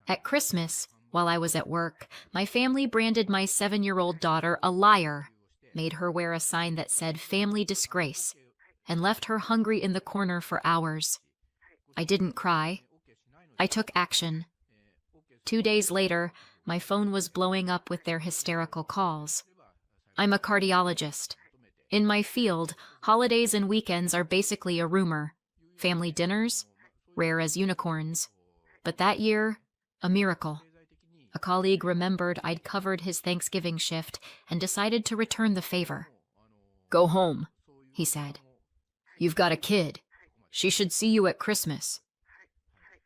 At Christmas, while I was at work, my family branded my 7-year-old daughter a liar, made her wear a sign that said "Family Disgrace," and left her hungry in the corner for hours. I didn't cry. I took action. 2 days later, my phone was blowing up with their hysterical calls. I'm a cardiologist. In my field, holidays and weekends are basically a rumor. Family dinners, rare as unicorns. But that year, a miracle. A colleague remembered I'd covered his Thanksgiving shift and decided to return the favor. "Go home," he said. "You've got a kid. She should see you at Christmas."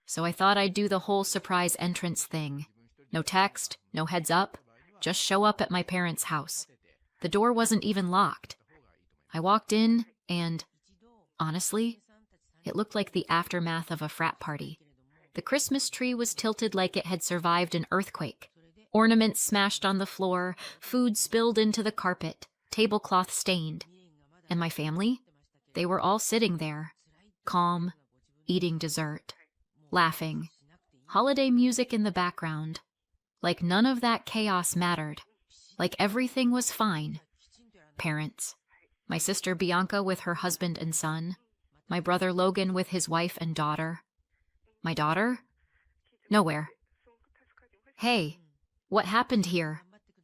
So I thought I'd do the whole surprise entrance thing. No text, no heads up, just show up at my parents' house. The door wasn't even locked. I walked in and, honestly, it looked like the aftermath of a frat party. The Christmas tree was tilted like it had survived an earthquake. Ornaments smashed on the floor, food spilled into the carpet, tablecloth stained. And my family? They were all sitting there, calm, eating dessert, laughing, holiday music in the background. Like none of that chaos mattered. Like everything was fine. Parents. My sister Bianca with her husband and son. My brother Logan with his wife and daughter. My daughter? Nowhere. "Hey, what happened here?"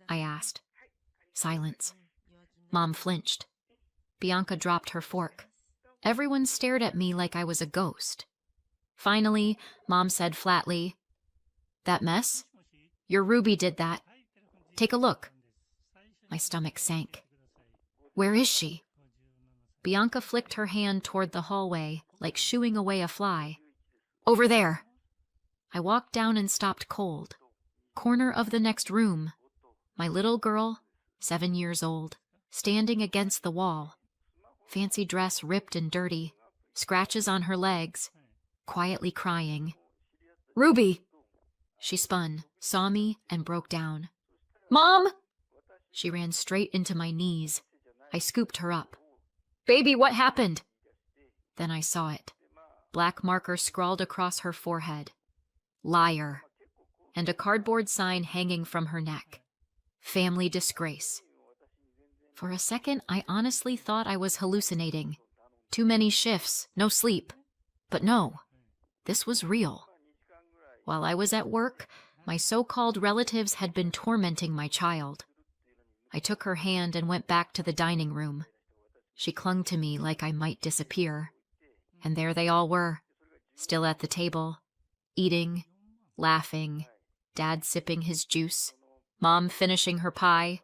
I asked. Silence. Mom flinched. Bianca dropped her fork. Everyone stared at me like I was a ghost. Finally, Mom said flatly, "That mess? Your Ruby did that. Take a look." My stomach sank. "Where is she?" Bianca flicked her hand toward the hallway, like shooing away a fly. "Over there." I walked down and stopped cold. Corner of the next room. My little girl, 7 years old, standing against the wall. Fancy dress ripped and dirty, scratches on her legs, quietly crying. "Ruby!" She spun, saw me, and broke down. "Mom!" She ran straight into my knees. I scooped her up. "Baby, what happened?" Then I saw it. Black marker scrawled across her forehead. "Liar." And a cardboard sign hanging from her neck. "Family Disgrace." For a second, I honestly thought I was hallucinating. Too many shifts, no sleep. But no, this was real. While I was at work, my so-called relatives had been tormenting my child. I took her hand and went back to the dining room. She clung to me like I might disappear. And there they all were, still at the table, eating, laughing, Dad sipping his juice, Mom finishing her pie,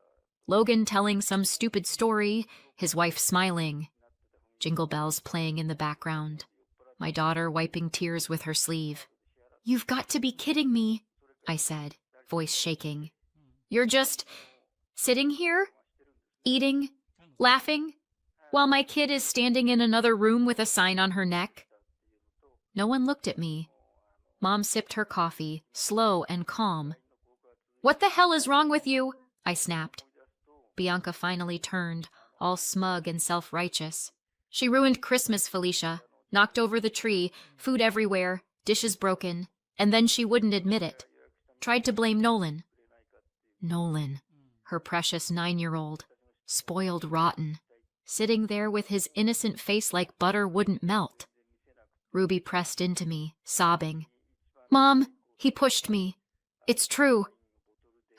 Logan telling some stupid story, his wife smiling, Jingle Bells playing in the background, my daughter wiping tears with her sleeve. "You've got to be kidding me," I said, voice shaking. "You're just sitting here, eating, laughing, while my kid is standing in another room with a sign on her neck?" No one looked at me. Mom sipped her coffee, slow and calm. "What the hell is wrong with you?" I snapped. Bianca finally turned, all smug and self-righteous. "She ruined Christmas, Felicia. Knocked over the tree, food everywhere, dishes broken, and then she wouldn't admit it. Tried to blame Nolan." Nolan, her precious 9-year-old, spoiled rotten, sitting there with his innocent face like butter wouldn't melt. Ruby pressed into me, sobbing. "Mom, he pushed me. It's true."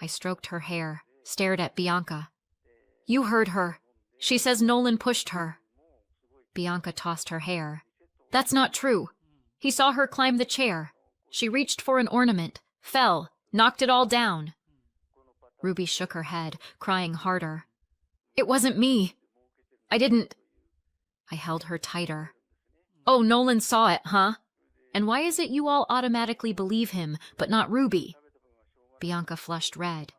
I stroked her hair, stared at Bianca. "You heard her. She says Nolan pushed her." Bianca tossed her hair. "That's not true. He saw her climb the chair. She reached for an ornament, fell, knocked it all down." Ruby shook her head, crying harder. "It wasn't me. I didn't." I held her tighter. "Oh, Nolan saw it, huh? And why is it you all automatically believe him, but not Ruby?" Bianca flushed red.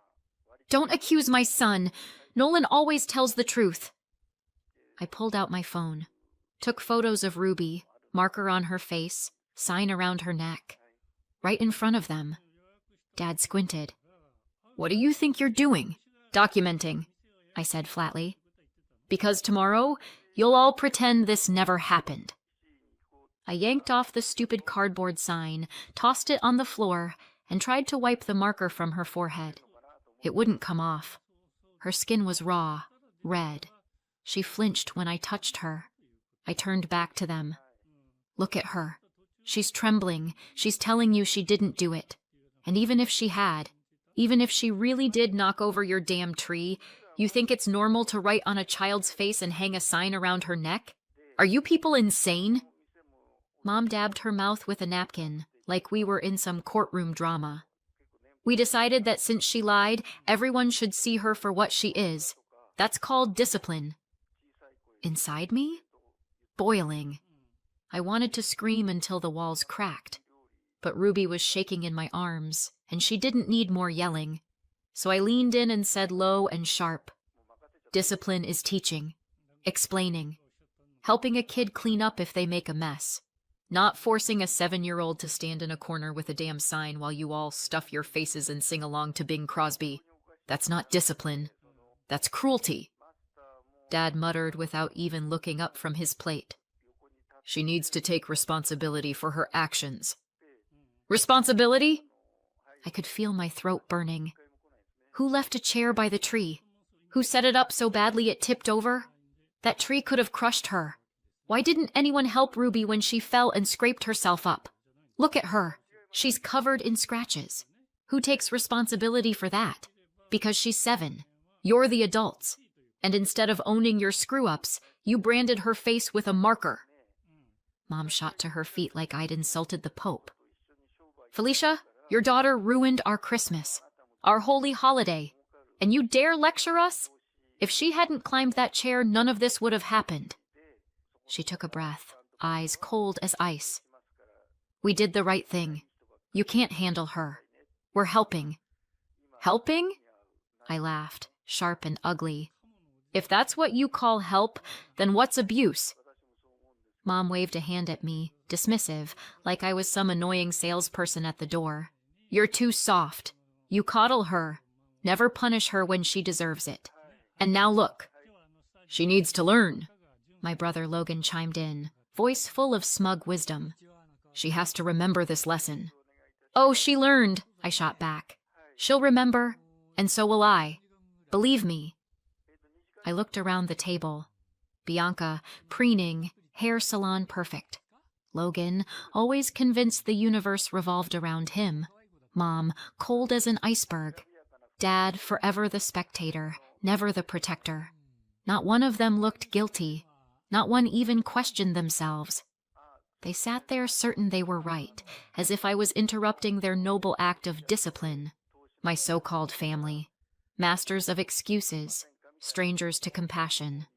"Don't accuse my son. Nolan always tells the truth." I pulled out my phone, took photos of Ruby, marker on her face, sign around her neck. Right in front of them. Dad squinted. "What do you think you're doing?" "Documenting," I said flatly. "Because tomorrow, you'll all pretend this never happened." I yanked off the stupid cardboard sign, tossed it on the floor, and tried to wipe the marker from her forehead. It wouldn't come off. Her skin was raw, red. She flinched when I touched her. I turned back to them. Look at her. She's trembling. She's telling you she didn't do it. And even if she had, even if she really did knock over your damn tree, you think it's normal to write on a child's face and hang a sign around her neck? Are you people insane? Mom dabbed her mouth with a napkin, like we were in some courtroom drama. We decided that since she lied, everyone should see her for what she is. That's called discipline. Inside me? Boiling. I wanted to scream until the walls cracked. But Ruby was shaking in my arms, and she didn't need more yelling. So I leaned in and said low and sharp, "Discipline is teaching, explaining, helping a kid clean up if they make a mess. Not forcing a 7-year-old to stand in a corner with a damn sign while you all stuff your faces and sing along to Bing Crosby. That's not discipline. That's cruelty." Dad muttered without even looking up from his plate. "She needs to take responsibility for her actions." Responsibility? I could feel my throat burning. Who left a chair by the tree? Who set it up so badly it tipped over? That tree could have crushed her. Why didn't anyone help Ruby when she fell and scraped herself up? Look at her. She's covered in scratches. Who takes responsibility for that? Because she's 7. You're the adults. And instead of owning your screw-ups, you branded her face with a marker. Mom shot to her feet like I'd insulted the Pope. "Felicia, your daughter ruined our Christmas, our holy holiday, and you dare lecture us? If she hadn't climbed that chair, none of this would have happened." She took a breath, eyes cold as ice. "We did the right thing. You can't handle her. We're helping." "Helping?" I laughed, sharp and ugly. "If that's what you call help, then what's abuse?" Mom waved a hand at me, dismissive, like I was some annoying salesperson at the door. "You're too soft. You coddle her. Never punish her when she deserves it. And now look." "She needs to learn," my brother Logan chimed in, voice full of smug wisdom. "She has to remember this lesson." "Oh, she learned," I shot back. "She'll remember, and so will I. Believe me." I looked around the table. Bianca, preening, hair salon perfect. Logan, always convinced the universe revolved around him. Mom, cold as an iceberg. Dad, forever the spectator, never the protector. Not one of them looked guilty. Not one even questioned themselves. They sat there certain they were right, as if I was interrupting their noble act of discipline. My so-called family. Masters of excuses, strangers to compassion.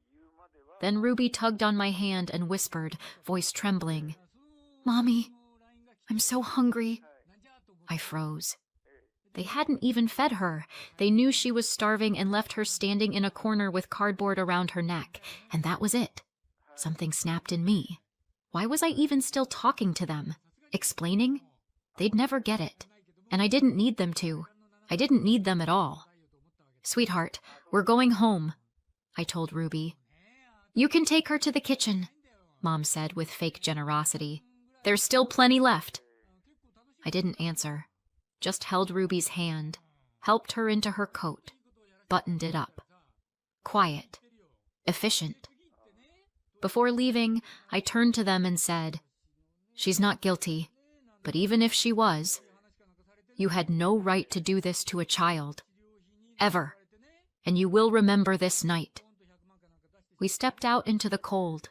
Then Ruby tugged on my hand and whispered, voice trembling, "Mommy, I'm so hungry." I froze. They hadn't even fed her. They knew she was starving and left her standing in a corner with cardboard around her neck, and that was it. Something snapped in me. Why was I even still talking to them? Explaining? They'd never get it. And I didn't need them to. I didn't need them at all. "Sweetheart, we're going home," I told Ruby. "You can take her to the kitchen," Mom said with fake generosity. "There's still plenty left." I didn't answer, just held Ruby's hand, helped her into her coat, buttoned it up. Quiet. Efficient. Before leaving, I turned to them and said, "She's not guilty, but even if she was, you had no right to do this to a child. Ever. And you will remember this night." We stepped out into the cold,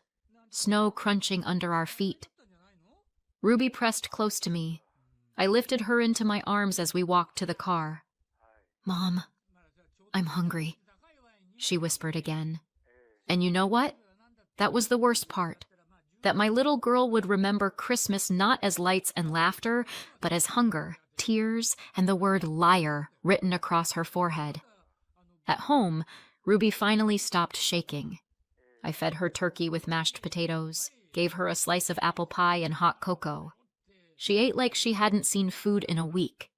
snow crunching under our feet. Ruby pressed close to me. I lifted her into my arms as we walked to the car. "Mom, I'm hungry," she whispered again. And you know what? That was the worst part. That my little girl would remember Christmas not as lights and laughter, but as hunger, tears, and the word liar written across her forehead. At home, Ruby finally stopped shaking. I fed her turkey with mashed potatoes, gave her a slice of apple pie and hot cocoa. She ate like she hadn't seen food in a week.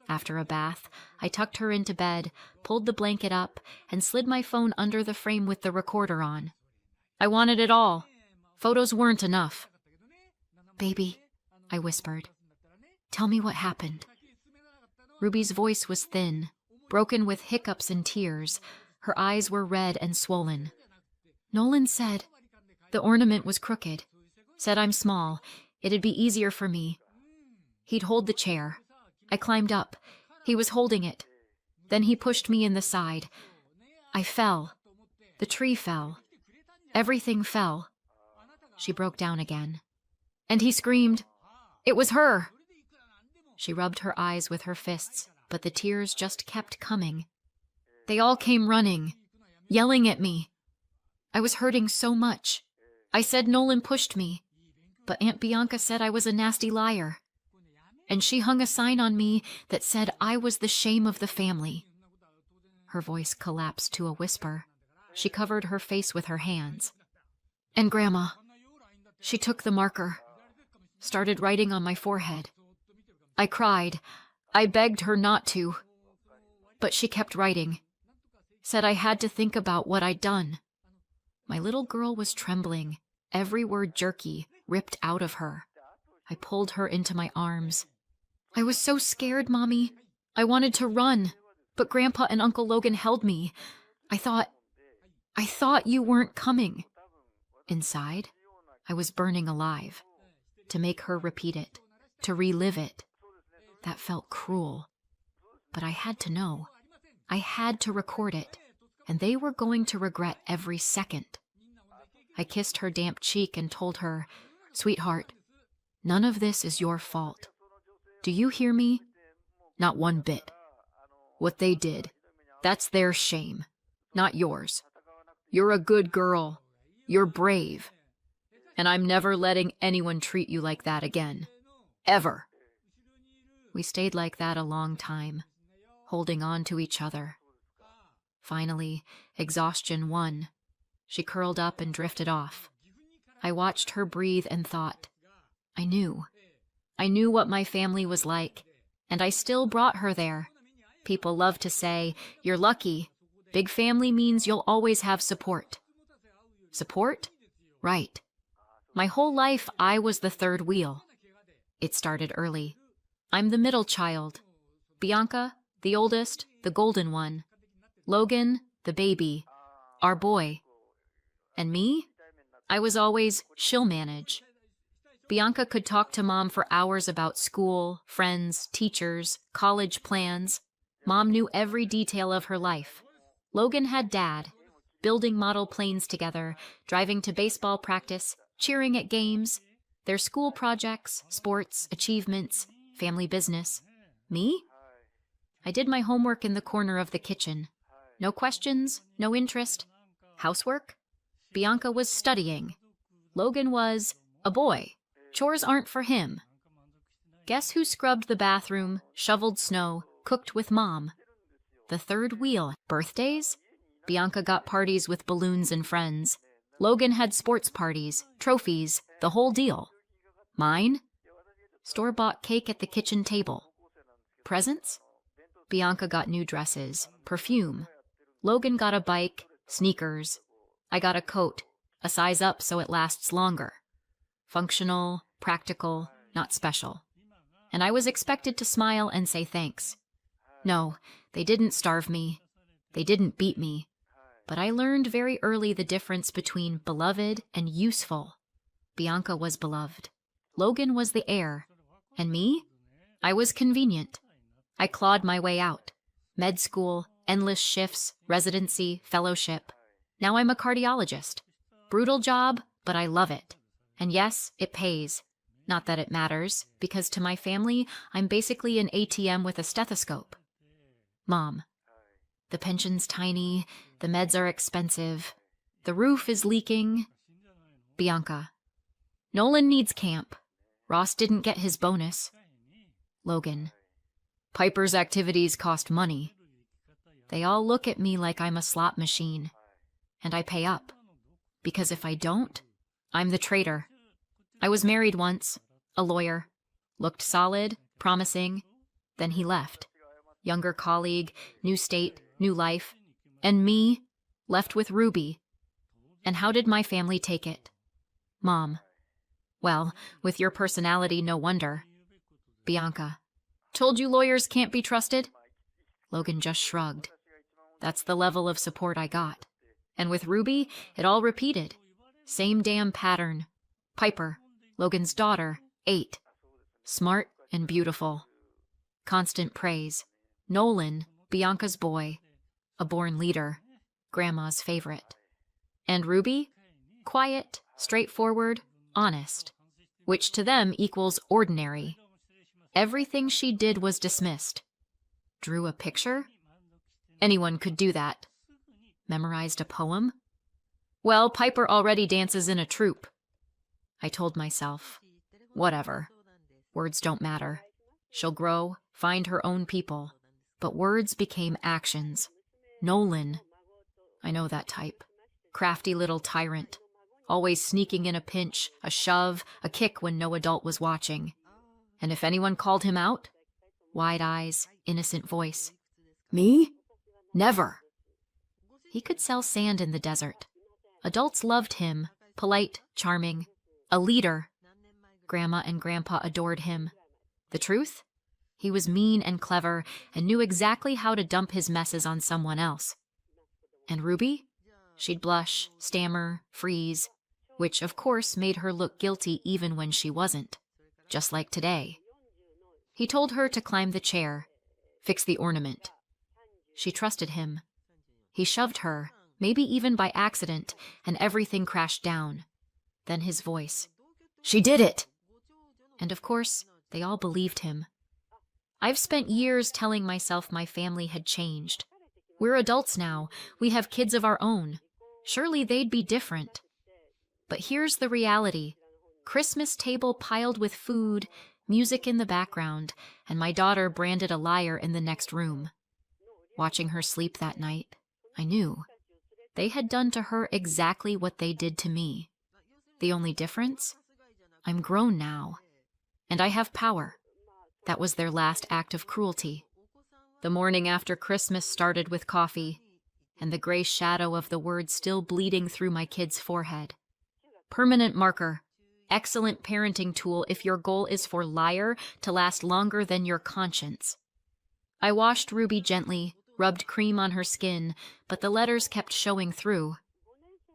After a bath, I tucked her into bed, pulled the blanket up, and slid my phone under the frame with the recorder on. I wanted it all. Photos weren't enough. "Baby," I whispered, "tell me what happened." Ruby's voice was thin, broken with hiccups and tears. Her eyes were red and swollen. Nolan said, the ornament was crooked. Said I'm small. It'd be easier for me. He'd hold the chair. I climbed up. He was holding it. Then he pushed me in the side. I fell. The tree fell. Everything fell. She broke down again. And he screamed, "It was her!" She rubbed her eyes with her fists, but the tears just kept coming. They all came running, yelling at me. I was hurting so much. I said Nolan pushed me, but Aunt Bianca said I was a nasty liar. And she hung a sign on me that said I was the shame of the family. Her voice collapsed to a whisper. She covered her face with her hands. And Grandma, she took the marker, started writing on my forehead. I cried. I begged her not to. But she kept writing. Said I had to think about what I'd done. My little girl was trembling, every word jerky, ripped out of her. I pulled her into my arms. I was so scared, Mommy. I wanted to run, but Grandpa and Uncle Logan held me. I thought you weren't coming. Inside, I was burning alive. To make her repeat it, to relive it. That felt cruel. But I had to know. I had to record it, and they were going to regret every second. I kissed her damp cheek and told her, "Sweetheart, none of this is your fault. Do you hear me? Not one bit. What they did, that's their shame, not yours. You're a good girl. You're brave. And I'm never letting anyone treat you like that again. Ever." We stayed like that a long time, holding on to each other. Finally, exhaustion won. She curled up and drifted off. I watched her breathe and thought, I knew. I knew what my family was like, and I still brought her there. People love to say, "You're lucky. Big family means you'll always have support." Support? Right. My whole life, I was the third wheel. It started early. I'm the middle child. Bianca, the oldest, the golden one. Logan, the baby. Our boy. And me? I was always, she'll manage. Bianca could talk to Mom for hours about school, friends, teachers, college plans. Mom knew every detail of her life. Logan had Dad, building model planes together, driving to baseball practice, cheering at games, their school projects, sports, achievements, family business. Me? I did my homework in the corner of the kitchen. No questions, no interest. Housework? Bianca was studying. Logan was a boy. Chores aren't for him. Guess who scrubbed the bathroom, shoveled snow, cooked with Mom? The third wheel. Birthdays? Bianca got parties with balloons and friends. Logan had sports parties, trophies, the whole deal. Mine? Store-bought cake at the kitchen table. Presents? Bianca got new dresses, perfume. Logan got a bike, sneakers. I got a coat, a size up so it lasts longer. Functional, practical, not special. And I was expected to smile and say thanks. No, they didn't starve me. They didn't beat me. But I learned very early the difference between beloved and useful. Bianca was beloved. Logan was the heir. And me? I was convenient. I clawed my way out. Med school, endless shifts, residency, fellowship. Now I'm a cardiologist. Brutal job, but I love it. And yes, it pays. Not that it matters, because to my family, I'm basically an ATM with a stethoscope. Mom. The pension's tiny, the meds are expensive, the roof is leaking. Bianca. Nolan needs camp. Ross didn't get his bonus. Logan. Piper's activities cost money. They all look at me like I'm a slot machine. And I pay up. Because if I don't, I'm the traitor. I was married once, a lawyer. Looked solid, promising. Then he left. Younger colleague, new state, new life. And me, left with Ruby. And how did my family take it? Mom. Well, with your personality, no wonder. Bianca. Told you lawyers can't be trusted? Logan just shrugged. That's the level of support I got. And with Ruby, it all repeated. Same damn pattern. Piper, Logan's daughter, 8. Smart and beautiful. Constant praise. Nolan, Bianca's boy. A born leader. Grandma's favorite. And Ruby? Quiet, straightforward, honest. Which to them equals ordinary. Everything she did was dismissed. Drew a picture? Anyone could do that. Memorized a poem? Well, Piper already dances in a troupe. I told myself, whatever. Words don't matter. She'll grow, find her own people. But words became actions. Nolan. I know that type. Crafty little tyrant. Always sneaking in a pinch, a shove, a kick when no adult was watching. And if anyone called him out? Wide eyes, innocent voice. Me? Never. He could sell sand in the desert. Adults loved him, polite, charming, a leader. Grandma and Grandpa adored him. The truth? He was mean and clever and knew exactly how to dump his messes on someone else. And Ruby? She'd blush, stammer, freeze, which of course made her look guilty even when she wasn't, just like today. He told her to climb the chair, fix the ornament. She trusted him. He shoved her, maybe even by accident, and everything crashed down. Then his voice. She did it! And of course, they all believed him. I've spent years telling myself my family had changed. We're adults now. We have kids of our own. Surely they'd be different. But here's the reality. Christmas table piled with food, music in the background, and my daughter branded a liar in the next room. Watching her sleep that night, I knew. They had done to her exactly what they did to me. The only difference? I'm grown now. And I have power. That was their last act of cruelty. The morning after Christmas started with coffee, and the gray shadow of the word still bleeding through my kid's forehead. Permanent marker. Excellent parenting tool if your goal is for liar to last longer than your conscience. I washed Ruby gently, rubbed cream on her skin, but the letters kept showing through.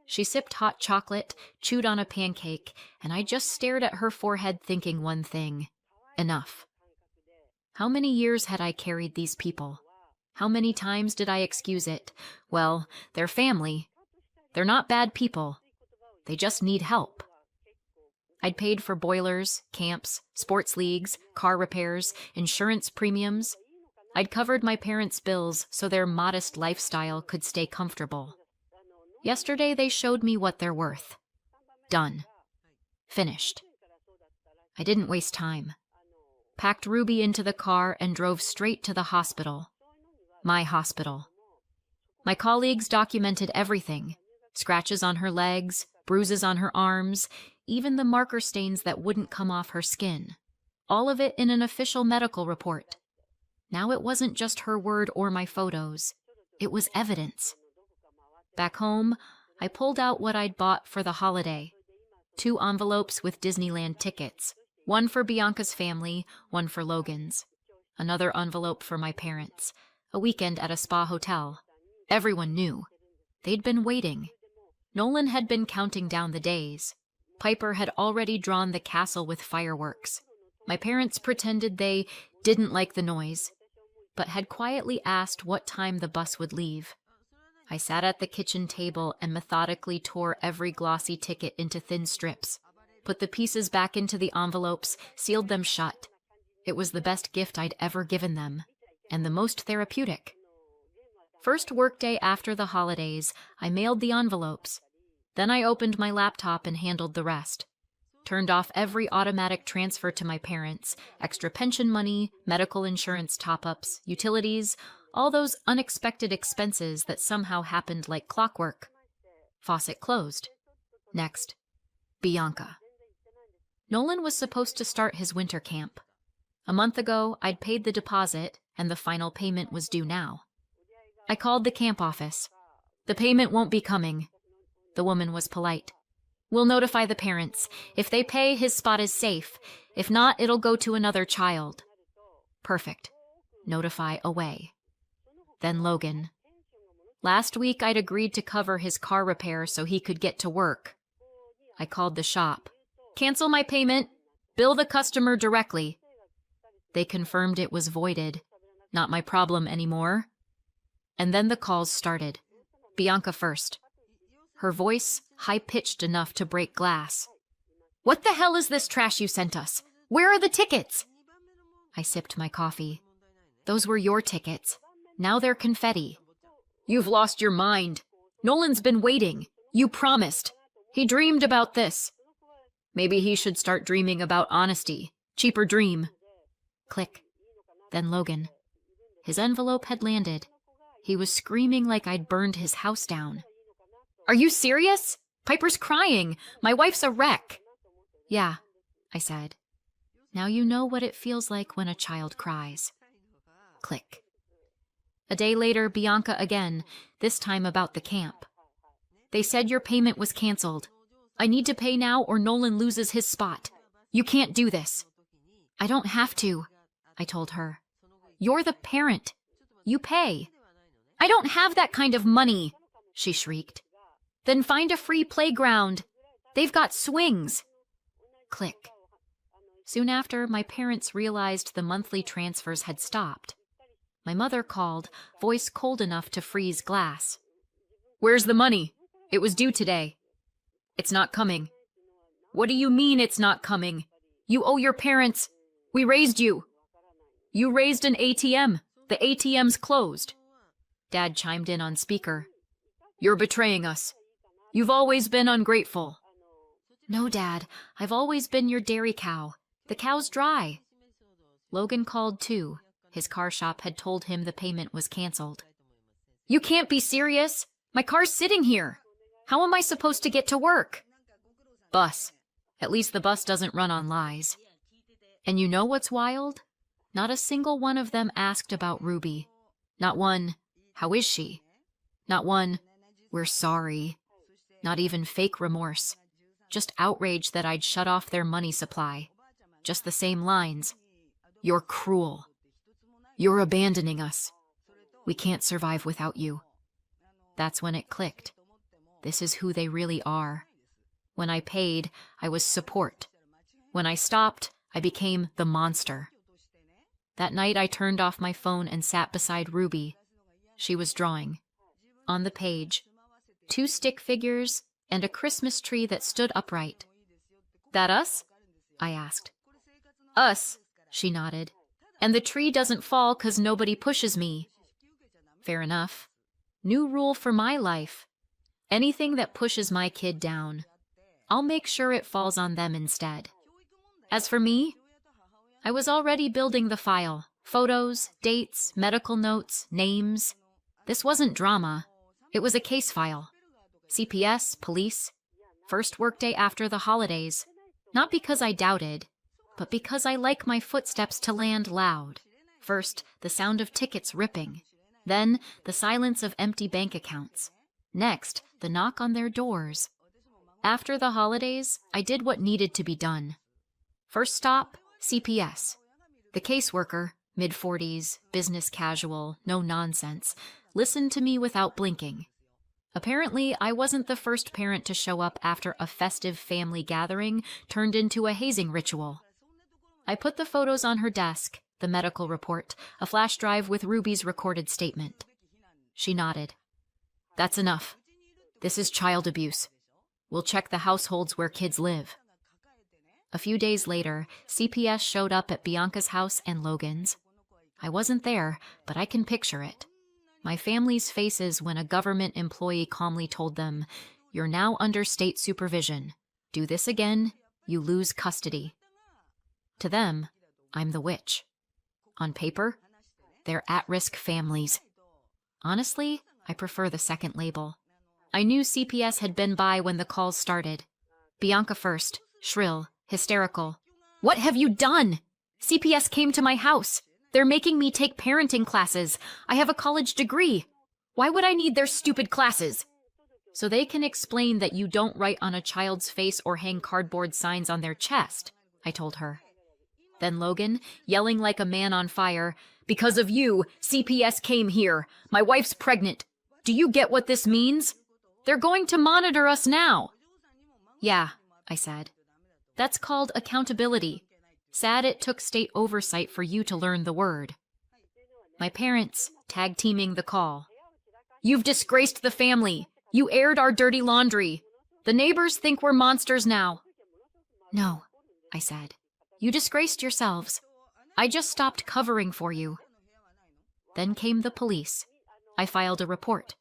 She sipped hot chocolate, chewed on a pancake, and I just stared at her forehead thinking one thing. Enough. How many years had I carried these people? How many times did I excuse it? Well, they're family. They're not bad people. They just need help. I'd paid for boilers, camps, sports leagues, car repairs, insurance premiums. I'd covered my parents' bills so their modest lifestyle could stay comfortable. Yesterday they showed me what they're worth. Done. Finished. I didn't waste time. Packed Ruby into the car and drove straight to the hospital. My hospital. My colleagues documented everything. Scratches on her legs, bruises on her arms, even the marker stains that wouldn't come off her skin. All of it in an official medical report. Now it wasn't just her word or my photos. It was evidence. Back home, I pulled out what I'd bought for the holiday. 2 envelopes with Disneyland tickets. One for Bianca's family, one for Logan's. Another envelope for my parents. A weekend at a spa hotel. Everyone knew. They'd been waiting. Nolan had been counting down the days. Piper had already drawn the castle with fireworks. My parents pretended they didn't like the noise, but had quietly asked what time the bus would leave. I sat at the kitchen table and methodically tore every glossy ticket into thin strips, put the pieces back into the envelopes, sealed them shut. It was the best gift I'd ever given them, and the most therapeutic. First workday after the holidays, I mailed the envelopes. Then I opened my laptop and handled the rest. Turned off every automatic transfer to my parents, extra pension money, medical insurance top-ups, utilities, all those unexpected expenses that somehow happened like clockwork. Faucet closed. Next, Bianca. Nolan was supposed to start his winter camp. A month ago, I'd paid the deposit, and the final payment was due now. I called the camp office. The payment won't be coming. The woman was polite. We'll notify the parents. If they pay, his spot is safe. If not, it'll go to another child. Perfect. Notify away. Then Logan. Last week I'd agreed to cover his car repair so he could get to work. I called the shop. Cancel my payment. Bill the customer directly. They confirmed it was voided. Not my problem anymore. And then the calls started. Bianca first. Her voice high-pitched enough to break glass. What the hell is this trash you sent us? Where are the tickets? I sipped my coffee. Those were your tickets. Now they're confetti. You've lost your mind. Nolan's been waiting. You promised. He dreamed about this. Maybe he should start dreaming about honesty. Cheaper dream. Click. Then Logan. His envelope had landed. He was screaming like I'd burned his house down. Are you serious? Piper's crying. My wife's a wreck. Yeah, I said. Now you know what it feels like when a child cries. Click. A day later, Bianca again, this time about the camp. They said your payment was canceled. I need to pay now or Nolan loses his spot. You can't do this. I don't have to, I told her. You're the parent. You pay. I don't have that kind of money, she shrieked. Then find a free playground. They've got swings. Click. Soon after, my parents realized the monthly transfers had stopped. My mother called, voice cold enough to freeze glass. Where's the money? It was due today. It's not coming. What do you mean it's not coming? You owe your parents. We raised you. You raised an ATM. The ATM's closed. Dad chimed in on speaker. You're betraying us. You've always been ungrateful. No, Dad. I've always been your dairy cow. The cow's dry. Logan called too. His car shop had told him the payment was canceled. You can't be serious. My car's sitting here. How am I supposed to get to work? Bus. At least the bus doesn't run on lies. And you know what's wild? Not a single one of them asked about Ruby. Not one, how is she? Not one, we're sorry. Not even fake remorse. Just outrage that I'd shut off their money supply. Just the same lines. You're cruel. You're abandoning us. We can't survive without you. That's when it clicked. This is who they really are. When I paid, I was support. When I stopped, I became the monster. That night I turned off my phone and sat beside Ruby. She was drawing. On the page, 2 stick figures and a Christmas tree that stood upright. That us? I asked. Us, she nodded. And the tree doesn't fall 'cause nobody pushes me. Fair enough. New rule for my life. Anything that pushes my kid down, I'll make sure it falls on them instead. As for me, I was already building the file. Photos, dates, medical notes, names. This wasn't drama. It was a case file. CPS, police. First workday after the holidays. Not because I doubted, but because I like my footsteps to land loud. First, the sound of tickets ripping. Then, the silence of empty bank accounts. Next, the knock on their doors. After the holidays, I did what needed to be done. First stop, CPS. The caseworker, mid-40s, business casual, no nonsense, listened to me without blinking. Apparently, I wasn't the first parent to show up after a festive family gathering turned into a hazing ritual. I put the photos on her desk, the medical report, a flash drive with Ruby's recorded statement. She nodded. That's enough. This is child abuse. We'll check the households where kids live. A few days later, CPS showed up at Bianca's house and Logan's. I wasn't there, but I can picture it. My family's faces when a government employee calmly told them, "You're now under state supervision. Do this again, you lose custody." To them, I'm the witch. On paper, they're at-risk families. Honestly, I prefer the second label. I knew CPS had been by when the calls started. Bianca first, shrill, hysterical. What have you done? CPS came to my house. They're making me take parenting classes. I have a college degree. Why would I need their stupid classes? So they can explain that you don't write on a child's face or hang cardboard signs on their chest, I told her. Then Logan, yelling like a man on fire, "Because of you, CPS came here. My wife's pregnant. Do you get what this means? They're going to monitor us now." "Yeah," I said. "That's called accountability. Sad it took state oversight for you to learn the word." My parents, tag-teaming the call. "You've disgraced the family. You aired our dirty laundry. The neighbors think we're monsters now." "No," I said. "You disgraced yourselves. I just stopped covering for you." Then came the police. I filed a report.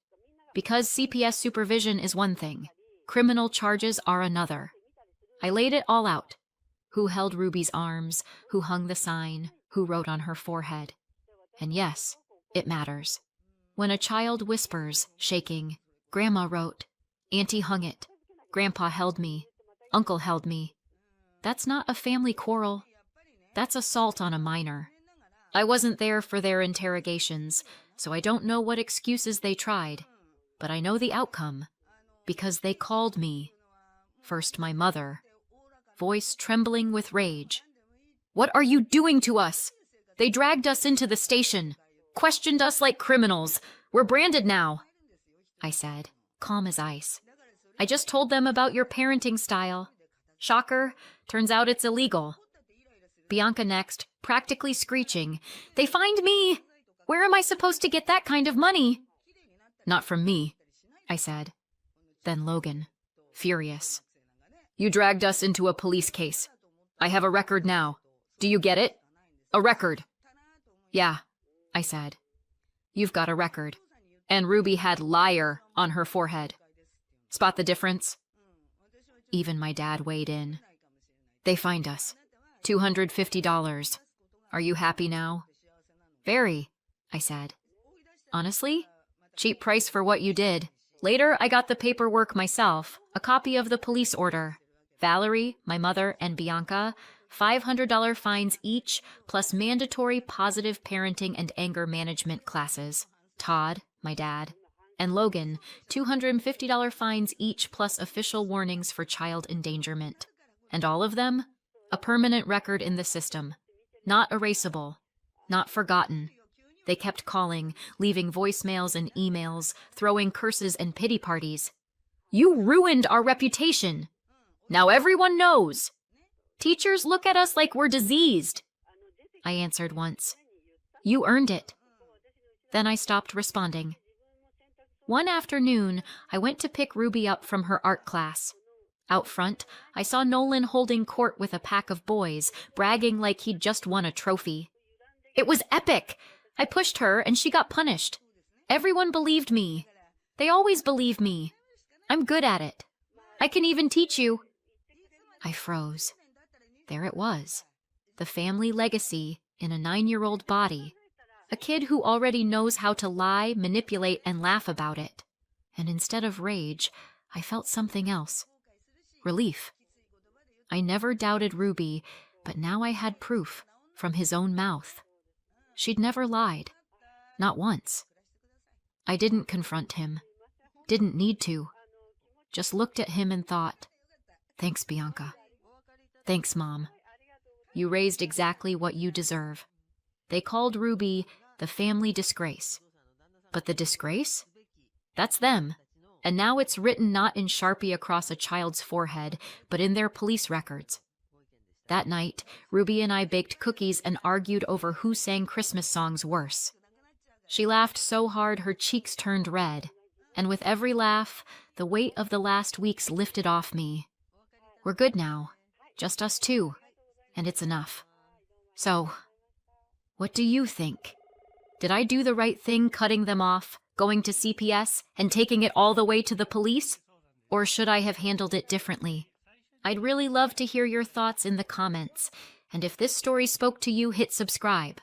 Because CPS supervision is one thing, criminal charges are another. I laid it all out. Who held Ruby's arms, who hung the sign, who wrote on her forehead. And yes, it matters. When a child whispers, shaking, "Grandma wrote, Auntie hung it, Grandpa held me, Uncle held me," that's not a family quarrel. That's assault on a minor. I wasn't there for their interrogations, so I don't know what excuses they tried, but I know the outcome, because they called me. First my mother, voice trembling with rage. "What are you doing to us? They dragged us into the station, questioned us like criminals. We're branded now," I said, calm as ice. "I just told them about your parenting style. Shocker, turns out it's illegal." Bianca next, practically screeching, "They fined me! Where am I supposed to get that kind of money?" "Not from me," I said. Then Logan, furious. "You dragged us into a police case. I have a record now. Do you get it? A record." "Yeah," I said. "You've got a record. And Ruby had liar on her forehead. Spot the difference?" Even my dad weighed in. "They fined us. $250. Are you happy now?" "Very," I said. "Honestly, cheap price for what you did." Later, I got the paperwork myself, a copy of the police order. Valerie, my mother, and Bianca, $500 fines each, plus mandatory positive parenting and anger management classes. Todd, my dad, and Logan, $250 fines each, plus official warnings for child endangerment. And all of them, a permanent record in the system. Not erasable, not forgotten. They kept calling, leaving voicemails and emails, throwing curses and pity parties. "You ruined our reputation. Now everyone knows. Teachers look at us like we're diseased." I answered once. "You earned it." Then I stopped responding. One afternoon, I went to pick Ruby up from her art class. Out front, I saw Nolan holding court with a pack of boys, bragging like he'd just won a trophy. It was epic! I pushed her and she got punished. Everyone believed me. They always believe me. I'm good at it. I can even teach you. I froze. There it was. The family legacy in a 9-year-old body. A kid who already knows how to lie, manipulate, and laugh about it. And instead of rage, I felt something else. Relief. I never doubted Ruby, but now I had proof from his own mouth. She'd never lied. Not once. I didn't confront him. Didn't need to. Just looked at him and thought, "Thanks, Bianca. Thanks, Mom. You raised exactly what you deserve." They called Ruby the family disgrace. But the disgrace? That's them. And now it's written not in Sharpie across a child's forehead, but in their police records. That night, Ruby and I baked cookies and argued over who sang Christmas songs worse. She laughed so hard her cheeks turned red, and with every laugh, the weight of the last weeks lifted off me. We're good now, just us two, and it's enough. So, what do you think? Did I do the right thing cutting them off, going to CPS, and taking it all the way to the police? Or should I have handled it differently? I'd really love to hear your thoughts in the comments, and if this story spoke to you, hit subscribe.